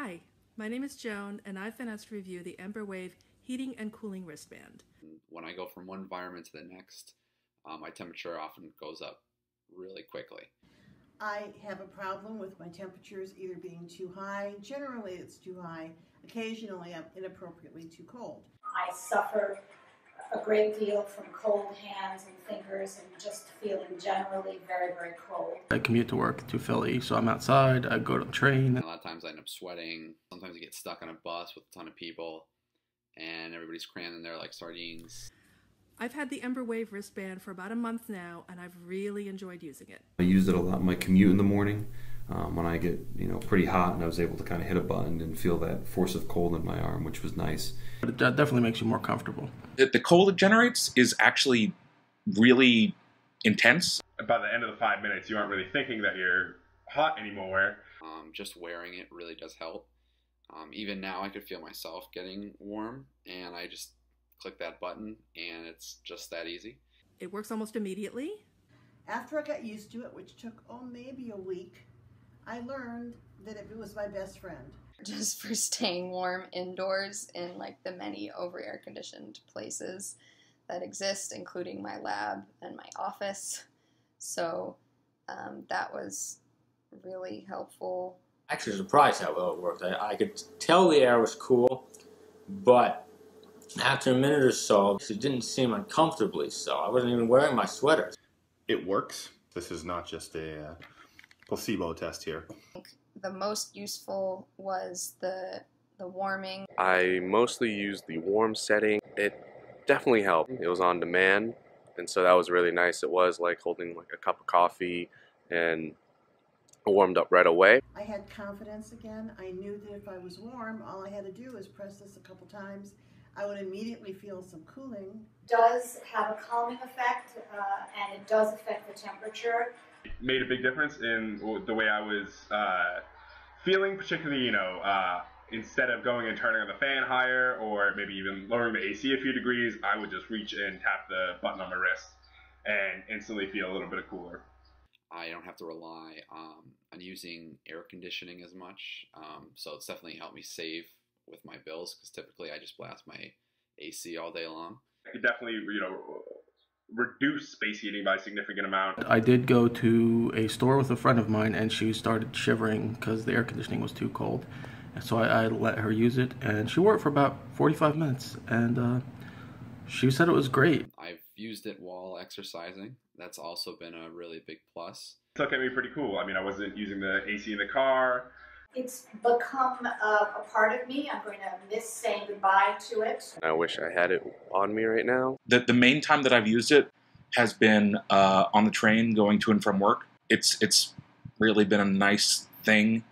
Hi, my name is Joan, and I've been asked to review the Embr heating and cooling wristband. When I go from one environment to the next, my temperature often goes up really quickly. I have a problem with my temperatures either being too high. Generally, it's too high. Occasionally, I'm inappropriately too cold. I suffer a great deal from cold hands and fingers and just feeling generally very, very cold. I commute to work to Philly, so I'm outside, I go to the train. And a lot of times I end up sweating. Sometimes you get stuck on a bus with a ton of people and everybody's crammed in there like sardines. I've had the Embr wristband for about a month now, and I've really enjoyed using it. I use it a lot in my commute in the morning when I get pretty hot, and I was able to kind of hit a button and feel that force of cold in my arm, which was nice. But it definitely makes you more comfortable. The cold it generates is actually really intense. By the end of the 5 minutes, you aren't really thinking that you're hot anymore. Just wearing it really does help. Even now I could feel myself getting warm, and I just click that button and it's just that easy. It works almost immediately. After I got used to it, which took maybe a week, I learned that it was my best friend. Just for staying warm indoors in like the many over air conditioned places that exist, including my lab and my office. So that was really helpful. Actually surprised how well it worked. I could tell the air was cool, but after a minute or so, it didn't seem uncomfortably so. I wasn't even wearing my sweater. It works. This is not just a placebo test here. I think the most useful was the warming. I mostly used the warm setting. It definitely helped. It was on demand, and so that was really nice. It was like holding like a cup of coffee, and it warmed up right away. I had confidence again. I knew that if I was warm, all I had to do was press this a couple times. I would immediately feel some cooling. It does have a calming effect, and it does affect the temperature. It made a big difference in the way I was feeling, particularly, instead of going and turning on the fan higher or maybe even lowering the AC a few degrees, I would just reach and tap the button on my wrist and instantly feel a little bit cooler. I don't have to rely on using air conditioning as much, so it's definitely helped me save with my bills, because typically I just blast my AC all day long. It definitely, reduce space heating by a significant amount. I did go to a store with a friend of mine, and she started shivering because the air conditioning was too cold. And so I let her use it, and she wore it for about 45 minutes, and she said it was great. I've used it while exercising. That's also been a really big plus. It looked at me pretty cool. I mean, I wasn't using the AC in the car. It's become a part of me. I'm going to miss saying goodbye to it. I wish I had it on me right now. The main time that I've used it has been on the train going to and from work. It's really been a nice thing